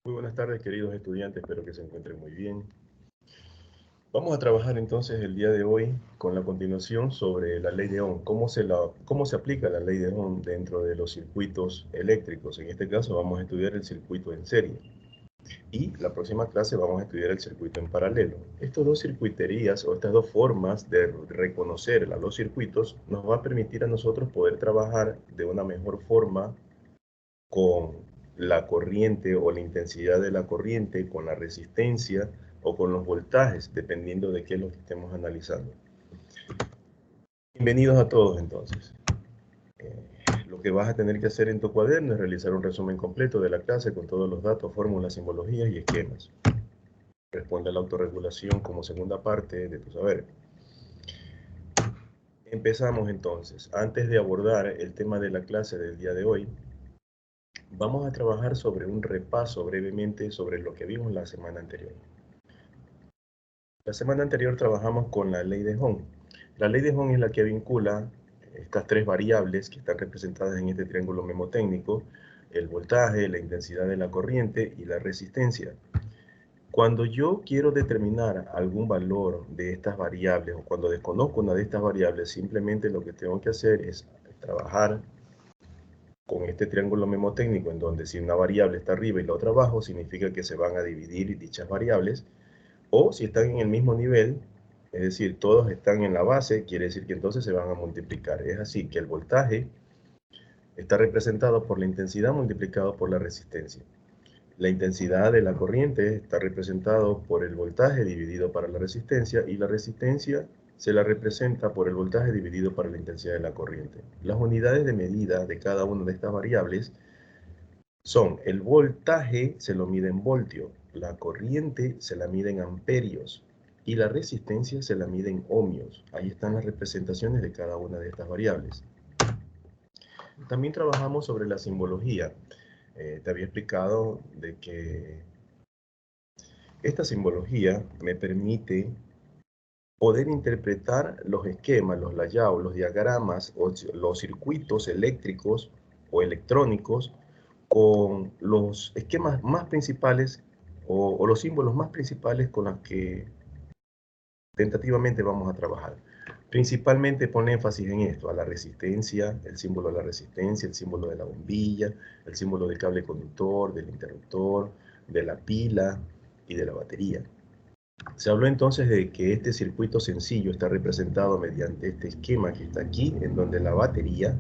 Muy buenas tardes, queridos estudiantes, espero que se encuentren muy bien. Vamos a trabajar entonces el día de hoy con la continuación sobre la ley de Ohm, cómo se aplica la ley de Ohm dentro de los circuitos eléctricos. En este caso vamos a estudiar el circuito en serie y la próxima clase vamos a estudiar el circuito en paralelo. Estas dos circuiterías o estas dos formas de reconocer a los circuitos nos va a permitir a nosotros poder trabajar de una mejor forma con la corriente o la intensidad de la corriente, con la resistencia o con los voltajes, dependiendo de qué es lo que estemos analizando. Bienvenidos a todos entonces. Lo que vas a tener que hacer en tu cuaderno es realizar un resumen completo de la clase con todos los datos, fórmulas, simbologías y esquemas. Responde a la autorregulación como segunda parte de tu saber. Empezamos entonces. Antes de abordar el tema de la clase del día de hoy, vamos a trabajar sobre un repaso brevemente sobre lo que vimos la semana anterior. La semana anterior trabajamos con la ley de Ohm. La ley de Ohm es la que vincula estas tres variables que están representadas en este triángulo memotécnico: el voltaje, la intensidad de la corriente y la resistencia. Cuando yo quiero determinar algún valor de estas variables o cuando desconozco una de estas variables, simplemente lo que tengo que hacer es trabajar con este triángulo memotécnico en donde si una variable está arriba y la otra abajo, significa que se van a dividir dichas variables. O si están en el mismo nivel, es decir, todos están en la base, quiere decir que entonces se van a multiplicar. Es así que el voltaje está representado por la intensidad multiplicado por la resistencia. La intensidad de la corriente está representado por el voltaje dividido para la resistencia, y la resistencia se la representa por el voltaje dividido para la intensidad de la corriente. Las unidades de medida de cada una de estas variables son: el voltaje se lo mide en voltio, la corriente se la mide en amperios y la resistencia se la mide en ohmios. Ahí están las representaciones de cada una de estas variables. También trabajamos sobre la simbología. Te había explicado de que esta simbología me permite poder interpretar los esquemas, los layouts, los diagramas o los circuitos eléctricos o electrónicos con los esquemas más principales o los símbolos más principales con los que tentativamente vamos a trabajar. Principalmente pone énfasis en esto: a la resistencia, el símbolo de la resistencia, el símbolo de la bombilla, el símbolo del cable conductor, del interruptor, de la pila y de la batería. Se habló entonces de que este circuito sencillo está representado mediante este esquema que está aquí, en donde la batería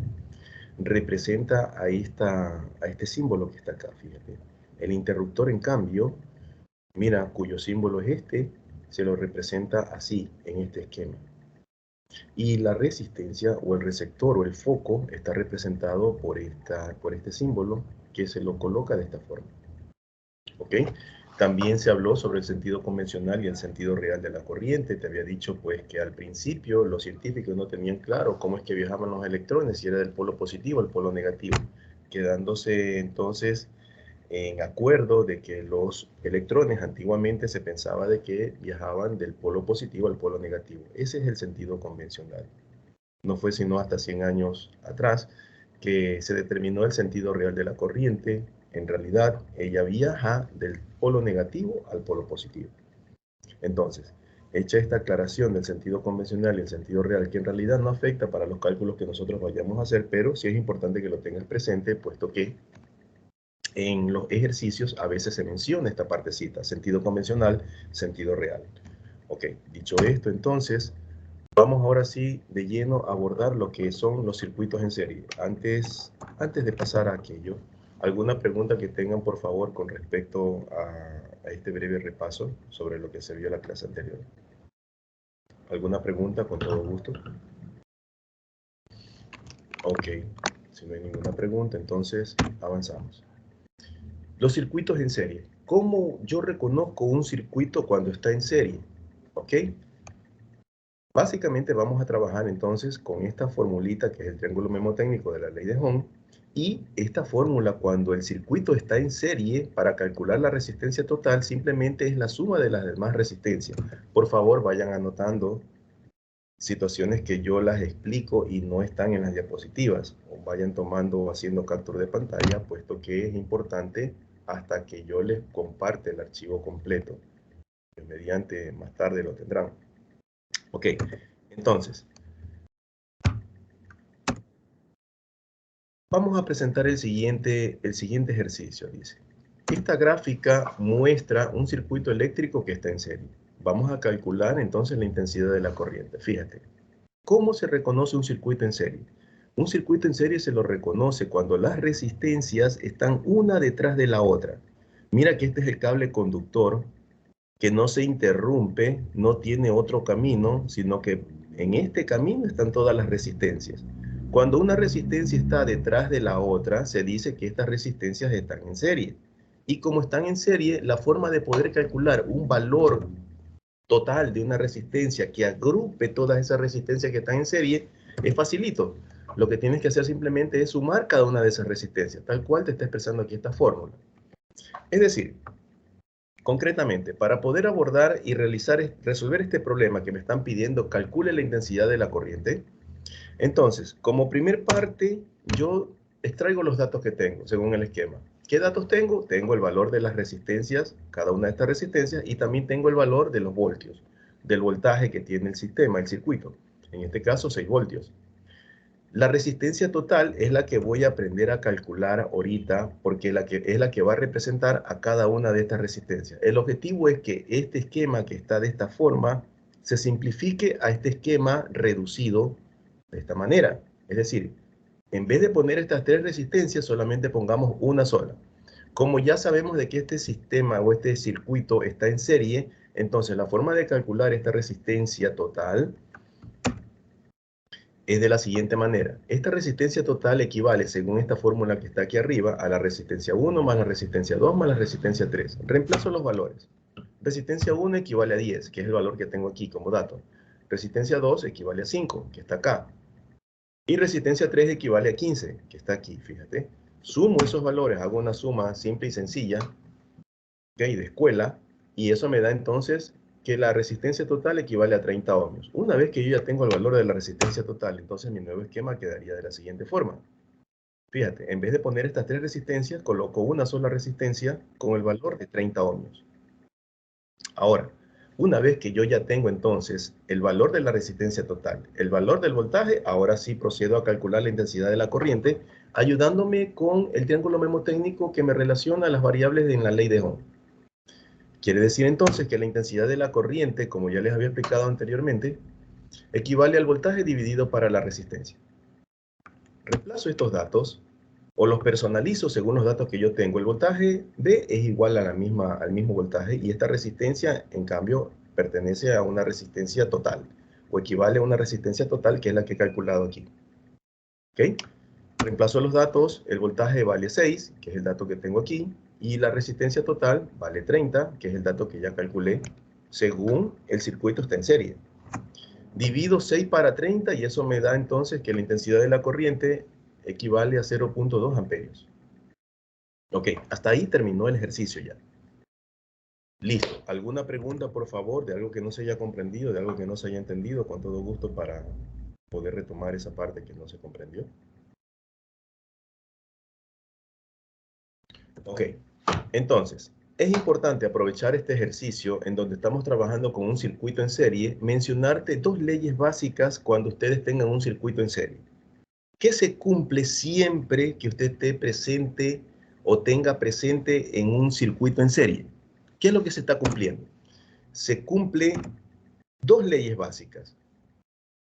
representa a este símbolo que está acá, fíjate. El interruptor, en cambio, mira, cuyo símbolo es este, se lo representa así, en este esquema. Y la resistencia o el receptor o el foco está representado por este símbolo, que se lo coloca de esta forma. ¿Ok? También se habló sobre el sentido convencional y el sentido real de la corriente. Te había dicho pues que al principio los científicos no tenían claro cómo es que viajaban los electrones, si era del polo positivo al polo negativo, quedándose entonces en acuerdo de que los electrones antiguamente se pensaba de que viajaban del polo positivo al polo negativo. Ese es el sentido convencional. No fue sino hasta 100 años atrás que se determinó el sentido real de la corriente. En realidad, ella viaja del polo negativo al polo positivo. Entonces, hecha esta aclaración del sentido convencional y el sentido real, que en realidad no afecta para los cálculos que nosotros vayamos a hacer, pero sí es importante que lo tengas presente, puesto que en los ejercicios a veces se menciona esta partecita: sentido convencional, sentido real. Ok, dicho esto, entonces, vamos ahora sí de lleno a abordar lo que son los circuitos en serie. Antes de pasar a aquello, ¿alguna pregunta que tengan, por favor, con respecto a este breve repaso sobre lo que se vio en la clase anterior? ¿Alguna pregunta? Con todo gusto. Ok, si no hay ninguna pregunta, entonces avanzamos. Los circuitos en serie. ¿Cómo yo reconozco un circuito cuando está en serie? ¿Ok? Básicamente vamos a trabajar entonces con esta formulita que es el triángulo memotécnico de la ley de Ohm, y esta fórmula, cuando el circuito está en serie, para calcular la resistencia total simplemente es la suma de las demás resistencias. Por favor, vayan anotando situaciones que yo las explico y no están en las diapositivas, o vayan tomando o haciendo captura de pantalla, puesto que es importante hasta que yo les comparte el archivo completo. Mediante más tarde lo tendrán. Ok, entonces, vamos a presentar el siguiente ejercicio, dice. Esta gráfica muestra un circuito eléctrico que está en serie. Vamos a calcular entonces la intensidad de la corriente. Fíjate, ¿cómo se reconoce un circuito en serie? Un circuito en serie se lo reconoce cuando las resistencias están una detrás de la otra. Mira que este es el cable conductor que no se interrumpe, no tiene otro camino, sino que en este camino están todas las resistencias. Cuando una resistencia está detrás de la otra, se dice que estas resistencias están en serie. Y como están en serie, la forma de poder calcular un valor total de una resistencia que agrupe todas esas resistencias que están en serie es facilito. Lo que tienes que hacer simplemente es sumar cada una de esas resistencias, tal cual te está expresando aquí esta fórmula. Es decir, concretamente, para poder abordar y resolver este problema que me están pidiendo, calcule la intensidad de la corriente. Entonces, como primer parte, yo extraigo los datos que tengo, según el esquema. ¿Qué datos tengo? Tengo el valor de las resistencias, cada una de estas resistencias, y también tengo el valor de los voltios, del voltaje que tiene el sistema, el circuito. En este caso, 6 voltios. La resistencia total es la que voy a aprender a calcular ahorita, porque es la que va a representar a cada una de estas resistencias. El objetivo es que este esquema que está de esta forma se simplifique a este esquema reducido de esta manera. Es decir, en vez de poner estas 3 resistencias, solamente pongamos una sola. Como ya sabemos de que este sistema o este circuito está en serie, entonces la forma de calcular esta resistencia total es de la siguiente manera. Esta resistencia total equivale, según esta fórmula que está aquí arriba, a la resistencia 1 más la resistencia 2 más la resistencia 3. Reemplazo los valores. Resistencia 1 equivale a 10, que es el valor que tengo aquí como dato. Resistencia 2 equivale a 5, que está acá. Y resistencia 3 equivale a 15, que está aquí, fíjate. Sumo esos valores, hago una suma simple y sencilla, ¿okay? De escuela, y eso me da entonces que la resistencia total equivale a 30 ohmios. Una vez que yo ya tengo el valor de la resistencia total, entonces mi nuevo esquema quedaría de la siguiente forma. Fíjate, en vez de poner estas 3 resistencias, coloco una sola resistencia con el valor de 30 ohmios. Ahora, una vez que yo ya tengo entonces el valor de la resistencia total, el valor del voltaje, ahora sí procedo a calcular la intensidad de la corriente, ayudándome con el triángulo mnemotécnico que me relaciona las variables en la ley de Ohm. Quiere decir entonces que la intensidad de la corriente, como ya les había explicado anteriormente, equivale al voltaje dividido para la resistencia. Reemplazo estos datos o los personalizo según los datos que yo tengo. El voltaje B es igual a al mismo voltaje y esta resistencia, en cambio, pertenece a una resistencia total o equivale a una resistencia total que es la que he calculado aquí. ¿Ok? Reemplazo los datos, el voltaje vale 6, que es el dato que tengo aquí, y la resistencia total vale 30, que es el dato que ya calculé, según el circuito está en serie. Divido 6 para 30 y eso me da entonces que la intensidad de la corriente equivale a 0.2 amperios. Ok, hasta ahí terminó el ejercicio ya. Listo. ¿Alguna pregunta, por favor, de algo que no se haya comprendido, de algo que no se haya entendido? Con todo gusto para poder retomar esa parte que no se comprendió. Ok, entonces, es importante aprovechar este ejercicio en donde estamos trabajando con un circuito en serie, mencionarte 2 leyes básicas cuando ustedes tengan un circuito en serie. ¿Qué se cumple siempre que usted esté presente o tenga presente en un circuito en serie? ¿Qué es lo que se está cumpliendo? Se cumple 2 leyes básicas.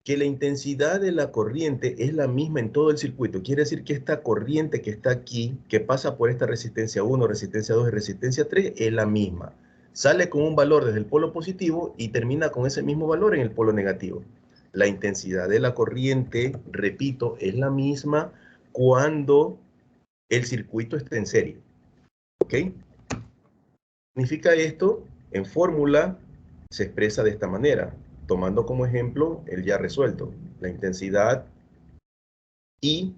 Que la intensidad de la corriente es la misma en todo el circuito. Quiere decir que esta corriente que está aquí, que pasa por esta resistencia 1, resistencia 2 y resistencia 3, es la misma. Sale con un valor desde el polo positivo y termina con ese mismo valor en el polo negativo. La intensidad de la corriente, repito, es la misma cuando el circuito está en serie. ¿Ok? Significa esto, en fórmula se expresa de esta manera, tomando como ejemplo el ya resuelto. La intensidad I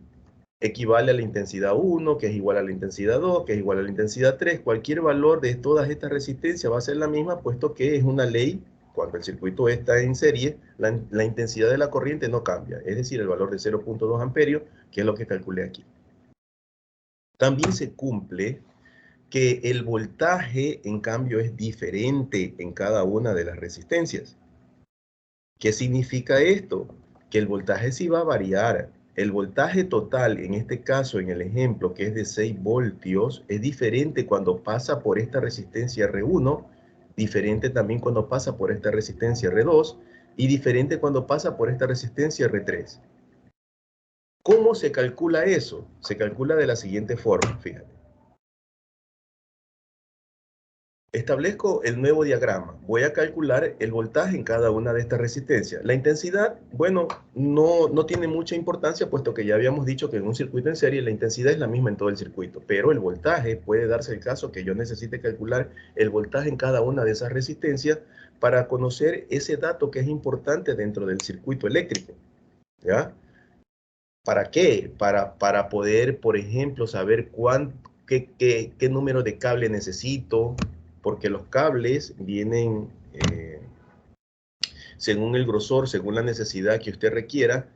equivale a la intensidad 1, que es igual a la intensidad 2, que es igual a la intensidad 3. Cualquier valor de todas estas resistencias va a ser la misma, puesto que es una ley. Cuando el circuito está en serie, la intensidad de la corriente no cambia, es decir, el valor de 0.2 amperios, que es lo que calculé aquí. También se cumple que el voltaje, en cambio, es diferente en cada una de las resistencias. ¿Qué significa esto? Que el voltaje sí va a variar. El voltaje total, en este caso, en el ejemplo, que es de 6 voltios, es diferente cuando pasa por esta resistencia R1, diferente también cuando pasa por esta resistencia R2 y diferente cuando pasa por esta resistencia R3. ¿Cómo se calcula eso? Se calcula de la siguiente forma, fíjate. Establezco el nuevo diagrama. Voy a calcular el voltaje en cada una de estas resistencias. La intensidad, bueno, no tiene mucha importancia, puesto que ya habíamos dicho que en un circuito en serie la intensidad es la misma en todo el circuito, pero el voltaje puede darse el caso que yo necesite calcular el voltaje en cada una de esas resistencias para conocer ese dato que es importante dentro del circuito eléctrico, ¿ya? ¿Para qué? Para poder, por ejemplo, saber qué número de cable necesito, porque los cables vienen según el grosor, según la necesidad que usted requiera,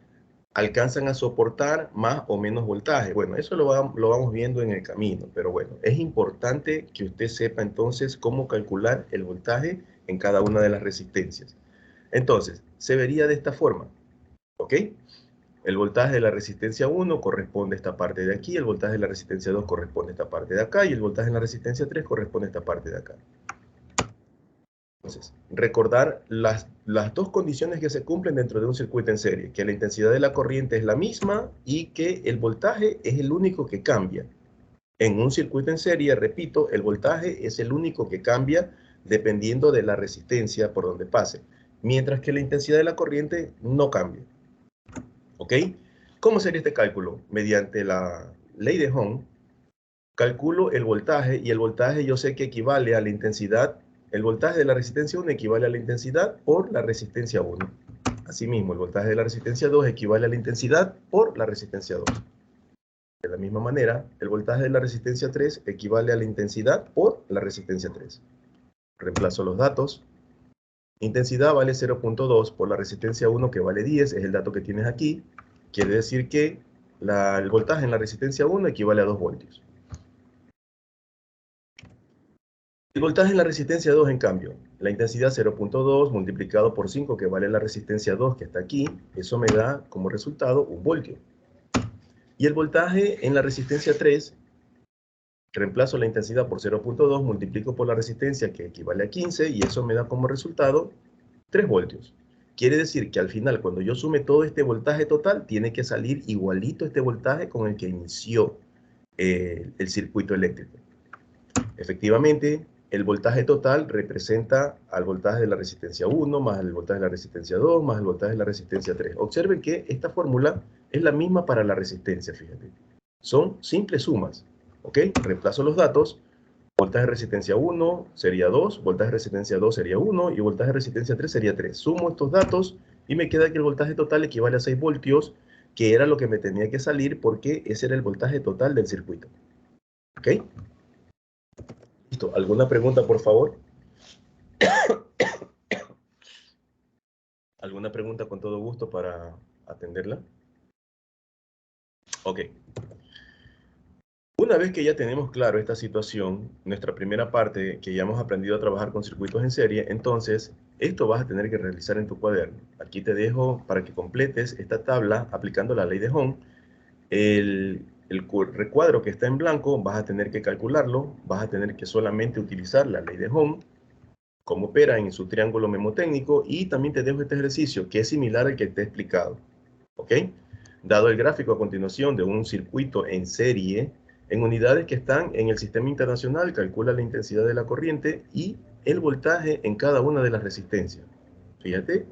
alcanzan a soportar más o menos voltaje. Bueno, eso lo vamos viendo en el camino, pero bueno, es importante que usted sepa entonces cómo calcular el voltaje en cada una de las resistencias. Entonces, se vería de esta forma, ¿ok? El voltaje de la resistencia 1 corresponde a esta parte de aquí, el voltaje de la resistencia 2 corresponde a esta parte de acá, y el voltaje de la resistencia 3 corresponde a esta parte de acá. Entonces, recordar las dos condiciones que se cumplen dentro de un circuito en serie, que la intensidad de la corriente es la misma y que el voltaje es el único que cambia. En un circuito en serie, repito, el voltaje es el único que cambia dependiendo de la resistencia por donde pase, mientras que la intensidad de la corriente no cambia. ¿Ok? ¿Cómo sería este cálculo? Mediante la ley de Ohm, calculo el voltaje y el voltaje yo sé que equivale a la intensidad. El voltaje de la resistencia 1 equivale a la intensidad por la resistencia 1. Asimismo, el voltaje de la resistencia 2 equivale a la intensidad por la resistencia 2. De la misma manera, el voltaje de la resistencia 3 equivale a la intensidad por la resistencia 3. Reemplazo los datos. Intensidad vale 0.2 por la resistencia 1 que vale 10, es el dato que tienes aquí. Quiere decir que el voltaje en la resistencia 1 equivale a 2 voltios. El voltaje en la resistencia 2, en cambio, la intensidad 0.2 multiplicado por 5, que vale la resistencia 2 que está aquí, eso me da como resultado 1 voltio. Y el voltaje en la resistencia 3, reemplazo la intensidad por 0.2, multiplico por la resistencia que equivale a 15, y eso me da como resultado 3 voltios. Quiere decir que al final, cuando yo sume todo este voltaje total, tiene que salir igualito este voltaje con el que inició el circuito eléctrico. Efectivamente, el voltaje total representa al voltaje de la resistencia 1 más el voltaje de la resistencia 2 más el voltaje de la resistencia 3. Observen que esta fórmula es la misma para la resistencia, fíjate. Son simples sumas, ¿ok? Reemplazo los datos. Voltaje de resistencia 1 sería 2, voltaje de resistencia 2 sería 1 y voltaje de resistencia 3 sería 3. Sumo estos datos y me queda que el voltaje total equivale a 6 voltios, que era lo que me tenía que salir porque ese era el voltaje total del circuito. ¿Ok? Listo. ¿Alguna pregunta, por favor? ¿Alguna pregunta con todo gusto para atenderla? Ok. Una vez que ya tenemos claro esta situación, nuestra primera parte, que ya hemos aprendido a trabajar con circuitos en serie, entonces esto vas a tener que realizar en tu cuaderno. Aquí te dejo para que completes esta tabla aplicando la ley de Ohm. El recuadro que está en blanco vas a tener que calcularlo, vas a tener que solamente utilizar la ley de Ohm, cómo opera en su triángulo memotécnico, y también te dejo este ejercicio que es similar al que te he explicado. ¿Ok? Dado el gráfico a continuación de un circuito en serie, en unidades que están en el sistema internacional, calcula la intensidad de la corriente y el voltaje en cada una de las resistencias. Fíjate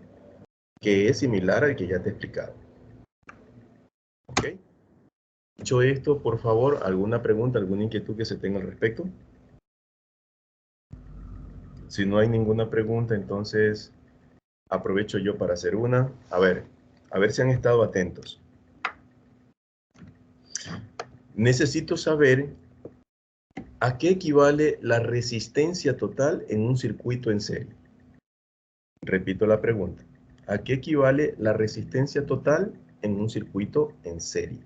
que es similar al que ya te he explicado. ¿Ok? Dicho esto, por favor, ¿alguna pregunta, alguna inquietud que se tenga al respecto? Si no hay ninguna pregunta, entonces aprovecho yo para hacer una. A ver si han estado atentos. Necesito saber ¿a qué equivale la resistencia total en un circuito en serie? Repito la pregunta. ¿A qué equivale la resistencia total en un circuito en serie?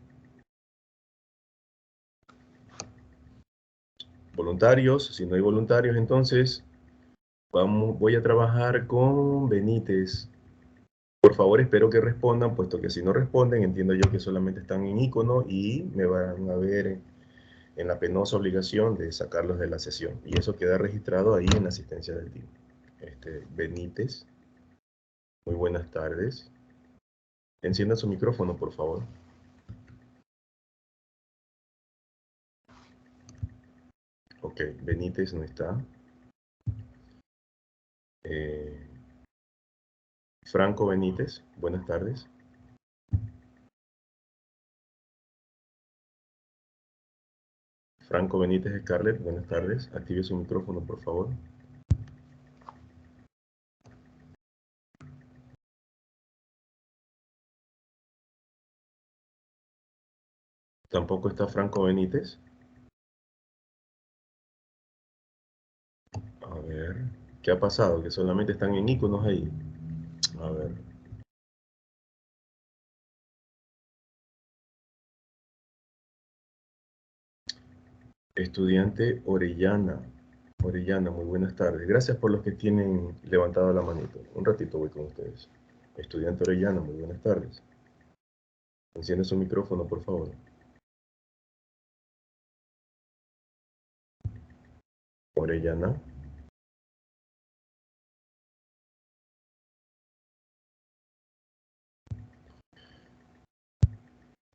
Voluntarios, si no hay voluntarios, entonces voy a trabajar con Benítez. Por favor, espero que respondan, puesto que si no responden, entiendo yo que solamente están en icono y me van a ver en la penosa obligación de sacarlos de la sesión. Y eso queda registrado ahí en la asistencia del team. Benítez, muy buenas tardes. Encienda su micrófono, por favor. Ok, Benítez no está. Franco Benítez, buenas tardes. Franco Benítez Scarlett, buenas tardes. Active su micrófono, por favor. Tampoco está Franco Benítez. A ver, ¿qué ha pasado? Que solamente están en iconos ahí. A ver. Estudiante Orellana. Orellana, muy buenas tardes. Gracias por los que tienen levantado la manito. Un ratito voy con ustedes. Estudiante Orellana, muy buenas tardes. Enciende su micrófono, por favor. Orellana.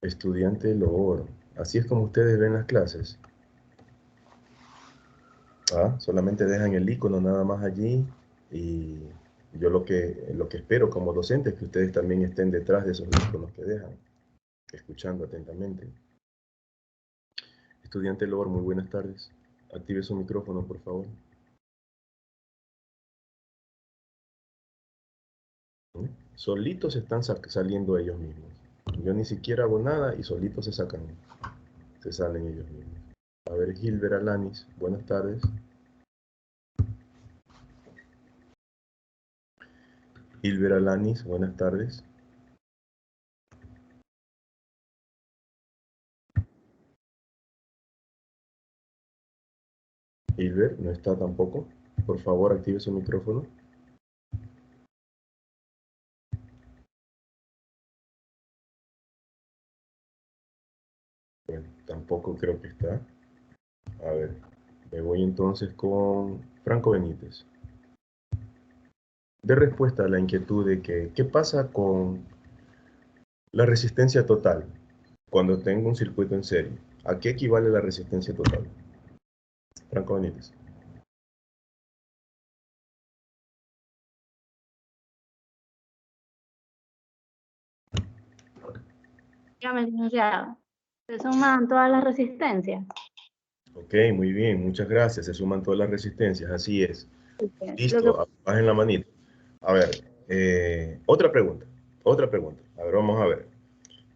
Estudiante Loor. Así es como ustedes ven las clases. Solamente dejan el icono nada más allí y yo lo que espero como docente es que ustedes también estén detrás de esos iconos que dejan, escuchando atentamente. Estudiante Loor, muy buenas tardes. Active su micrófono, por favor. Solitos están saliendo ellos mismos. Yo ni siquiera hago nada y solitos se salen ellos mismos. A ver, Gilbert Alanis, buenas tardes. Gilbert Alanis, buenas tardes. Gilbert, no está tampoco. Por favor, active su micrófono. Bueno, tampoco creo que está. A ver, me voy entonces con Franco Benítez. De respuesta a la inquietud de que, ¿qué pasa con la resistencia total cuando tengo un circuito en serie? ¿A qué equivale la resistencia total? Franco Benítez. Dígame, licenciado. Se suman todas las resistencias. Ok, muy bien, muchas gracias. Se suman todas las resistencias, así es. Lo que Listo, bajen la manita. A ver, otra pregunta. A ver, vamos a ver.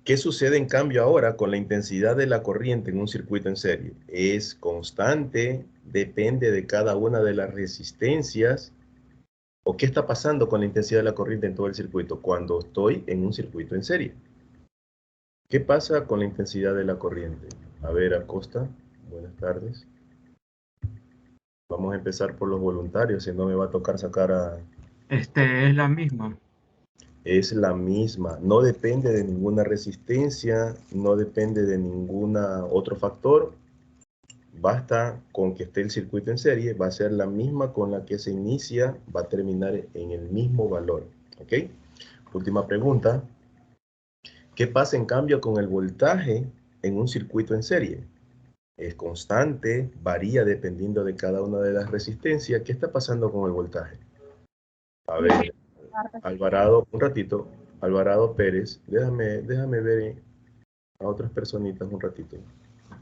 ¿Qué sucede en cambio ahora con la intensidad de la corriente en un circuito en serie? ¿Es constante? ¿Depende de cada una de las resistencias? ¿O qué está pasando con la intensidad de la corriente en todo el circuito cuando estoy en un circuito en serie? ¿Qué pasa con la intensidad de la corriente? A ver, Acosta, buenas tardes. Vamos a empezar por los voluntarios, si no me va a tocar sacar a... Es la misma. Es la misma, no depende de ninguna resistencia, no depende de ningún otro factor. Basta con que esté el circuito en serie, va a ser la misma con la que se inicia, va a terminar en el mismo valor. ¿Ok? Última pregunta. ¿Qué pasa en cambio con el voltaje en un circuito en serie? Es constante, varía dependiendo de cada una de las resistencias. ¿Qué está pasando con el voltaje? A ver, Alvarado, un ratito. Alvarado Pérez, déjame ver a otras personitas un ratito.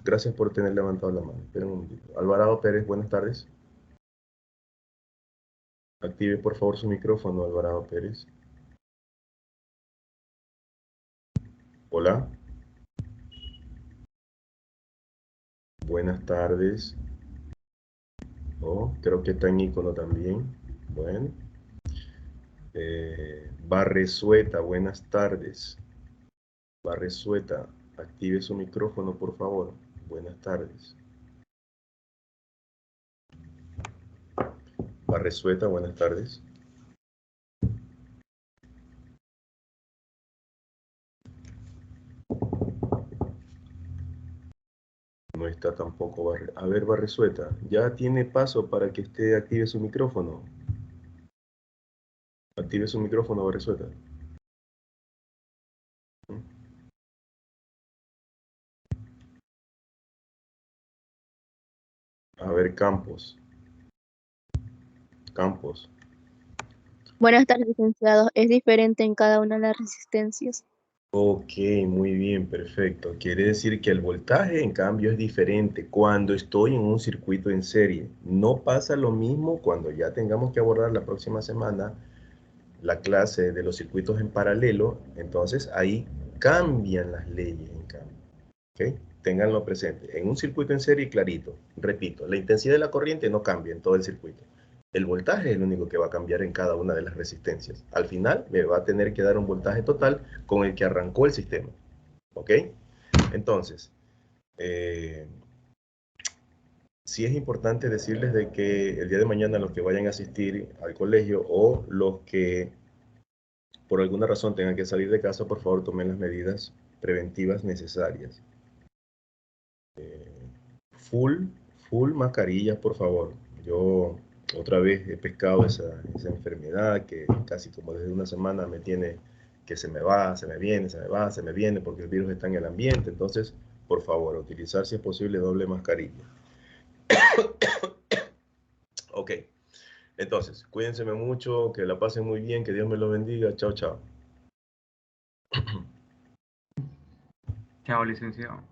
Gracias por tener levantado la mano. Esperen un momentito. Alvarado Pérez, buenas tardes. Active por favor su micrófono, Alvarado Pérez. Hola. Buenas tardes. Oh, creo que está en icono también. Bueno. Barresueta, buenas tardes. Barresueta, active su micrófono, por favor. Buenas tardes. Barresueta, buenas tardes. No está tampoco A ver, Barresueta, ¿ya tiene paso para que usted active su micrófono? Active su micrófono, Barresueta. A ver, Campos. Campos. Buenas tardes, licenciado. Es diferente en cada una de las resistencias. Ok, muy bien, perfecto. Quiere decir que el voltaje, en cambio, es diferente cuando estoy en un circuito en serie. No pasa lo mismo cuando ya tengamos que abordar la próxima semana la clase de los circuitos en paralelo. Entonces, ahí cambian las leyes, en cambio. ¿Ok? Ténganlo presente. En un circuito en serie, clarito. Repito, la intensidad de la corriente no cambia en todo el circuito. El voltaje es el único que va a cambiar en cada una de las resistencias. Al final me va a tener que dar un voltaje total con el que arrancó el sistema. ¿Ok? Entonces, sí es importante decirles de que el día de mañana los que vayan a asistir al colegio o los que por alguna razón tengan que salir de casa, por favor tomen las medidas preventivas necesarias. Full mascarillas, por favor. Yo otra vez he pescado esa enfermedad que casi como desde una semana me tiene que se me va, se me viene, se me va, se me viene, porque el virus está en el ambiente. Entonces, por favor, utilizar si es posible doble mascarilla. Ok, entonces, cuídense mucho, que la pasen muy bien, que Dios me los bendiga. Chao, chao. Chao, licenciado.